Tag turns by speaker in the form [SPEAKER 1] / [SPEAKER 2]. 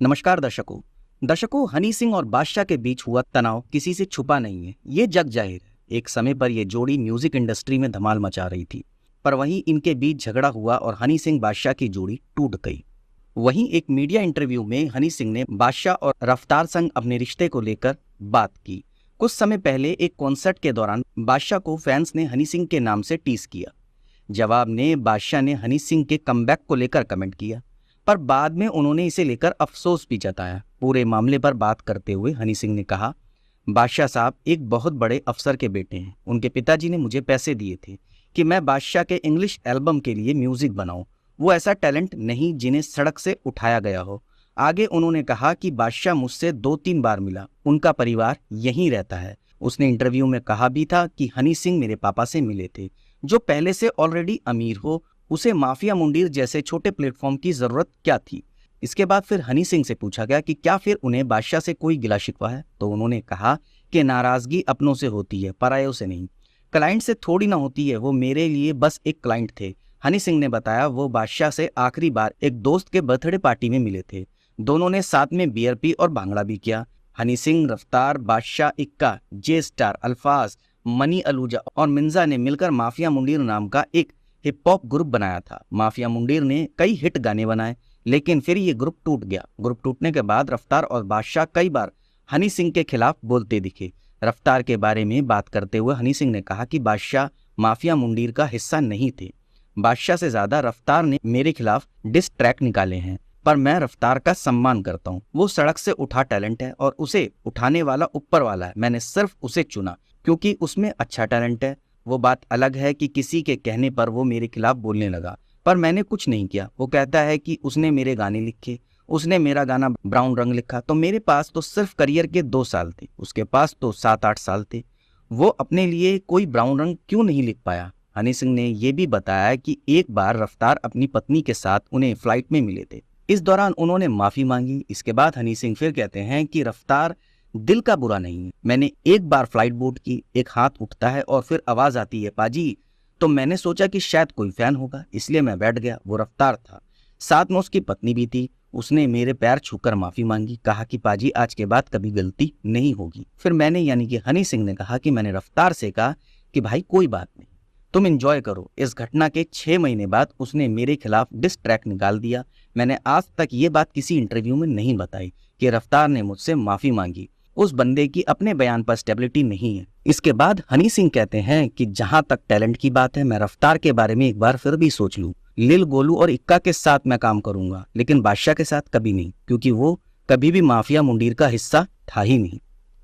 [SPEAKER 1] नमस्कार दर्शकों, हनी सिंह और बादशाह के बीच हुआ तनाव किसी से छुपा नहीं है। ये जग जाहिर है। एक समय पर यह जोड़ी म्यूजिक इंडस्ट्री में धमाल मचा रही थी, पर वहीं इनके बीच झगड़ा हुआ और हनी सिंह बादशाह की जोड़ी टूट गई। वहीं एक मीडिया इंटरव्यू में हनी सिंह ने बादशाह और रफ्तार संग अपने रिश्ते को लेकर बात की। कुछ समय पहले एक कॉन्सर्ट के दौरान बादशाह को फैंस ने हनी सिंह के नाम से टीज किया। जवाब में बादशाह ने हनी सिंह के कमबैक को लेकर कमेंट किया, पर बाद में उन्होंने इसे लेकर अफसोस भी जताया। पूरे मामले पर बात करते हुए हनी सिंह ने कहा, बादशाह साहब एक बहुत बड़े अफसर के बेटे हैं। उनके पिताजी ने मुझे पैसे दिए थे कि मैं बादशाह के इंग्लिश एल्बम के लिए म्यूजिक बनाऊं। वो ऐसा टैलेंट नहीं जिन्हें सड़क से उठाया गया हो। आगे उन्होंने कहा कि बादशाह मुझसे 2-3 बार मिला, उनका परिवार यहीं रहता है। उसने इंटरव्यू में कहा भी था कि हनी सिंह मेरे पापा से मिले थे, जो पहले से ऑलरेडी अमीर हो। उसे माफिया मुंडीर जैसे छोटे प्लेटफॉर्म की जरूरत क्या थी। इसके बाद फिर हनी सिंह से पूछा गया कि क्या फिर उन्हें बादशाह से कोई गिला शिकवा है, तो उन्होंने कहा कि नाराजगी अपनों से होती है, परायों से नहीं। क्लाइंट से थोड़ी ना होती है, वो मेरे लिए बस एक क्लाइंट थे। हनी सिंह ने बताया वो बादशाह से आखिरी बार एक दोस्त के बर्थडे पार्टी में मिले थे। दोनों ने साथ में बियर पी और भांगड़ा भी किया। हनी सिंह, रफ्तार, बादशाह, इक्का, जे स्टार, अल्फाज, मनी अलूजा और मिंजा ने मिलकर माफिया मुंडीर नाम का एक हिप हॉप ग्रुप बनाया था। माफिया मुंडीर ने कई हिट गाने बनाए, लेकिन फिर ये ग्रुप टूट गया। ग्रुप टूटने के बाद रफ्तार और बादशाह कई बार हनी सिंह के खिलाफ बोलते दिखे। रफ्तार के बारे में बात करते हुए हनी सिंह ने कहा कि बादशाह माफिया मुंडीर का हिस्सा नहीं थे। बादशाह से ज्यादा रफ्तार ने मेरे खिलाफ डिस ट्रैक निकाले हैं, पर मैं रफ्तार का सम्मान करता हूँ। वो सड़क से उठा टैलेंट है और उसे उठाने वाला ऊपर वाला है। मैंने सिर्फ उसे चुना क्योंकि उसमें अच्छा टैलेंट है। वो बात अलग है कि किसी के कहने पर वो मेरे खिलाफ बोलने लगा, पर मैंने कुछ नहीं किया। वो कहता है कि उसने मेरे गाने लिखे, उसने मेरा गाना ब्राउन रंग लिखा, तो मेरे पास तो सिर्फ करियर के 2 साल थे, उसके पास तो 7-8 साल थे। वो अपने लिए कोई ब्राउन रंग क्यों नहीं लिख पाया। हनी सिंह ने यह भी बताया कि एक बार रफ्तार अपनी पत्नी के साथ उन्हें फ्लाइट में मिले थे। इस दौरान उन्होंने माफी मांगी। इसके बाद हनी सिंह फिर कहते हैं कि रफ्तार दिल का बुरा नहीं है। मैंने एक बार फ्लाइट बोर्ड की, एक हाथ उठता है और फिर आवाज आती है पाजी, तो मैंने सोचा कि शायद कोई फैन होगा, इसलिए मैं बैठ गया। वो रफ्तार था, साथ में उसकी पत्नी भी थी। उसने मेरे पैर छूकर माफी मांगी, कहा कि पाजी आज के बाद कभी गलती नहीं होगी। फिर मैंने यानी कि हनी सिंह ने कहा कि मैंने रफ्तार से कहा कि भाई कोई बात नहीं, तुम एंजॉय करो। इस घटना के 6 महीने बाद उसने मेरे खिलाफ डिस ट्रैक निकाल दिया। मैंने आज तक ये बात किसी इंटरव्यू में नहीं बताई कि रफ्तार ने मुझसे माफी मांगी। उस बंदे की अपने बयान पर स्टेबिलिटी नहीं है। इसके बाद हनी सिंह कहते हैं कि जहां तक टैलेंट की बात है, मैं रफ्तार के बारे में एक बार फिर भी सोच लूं। लिल, गोलू और इक्का के साथ मैं काम करूंगा, लेकिन बादशाह के साथ कभी नहीं, क्योंकि वो कभी भी माफिया मुंडीर का हिस्सा था ही नहीं।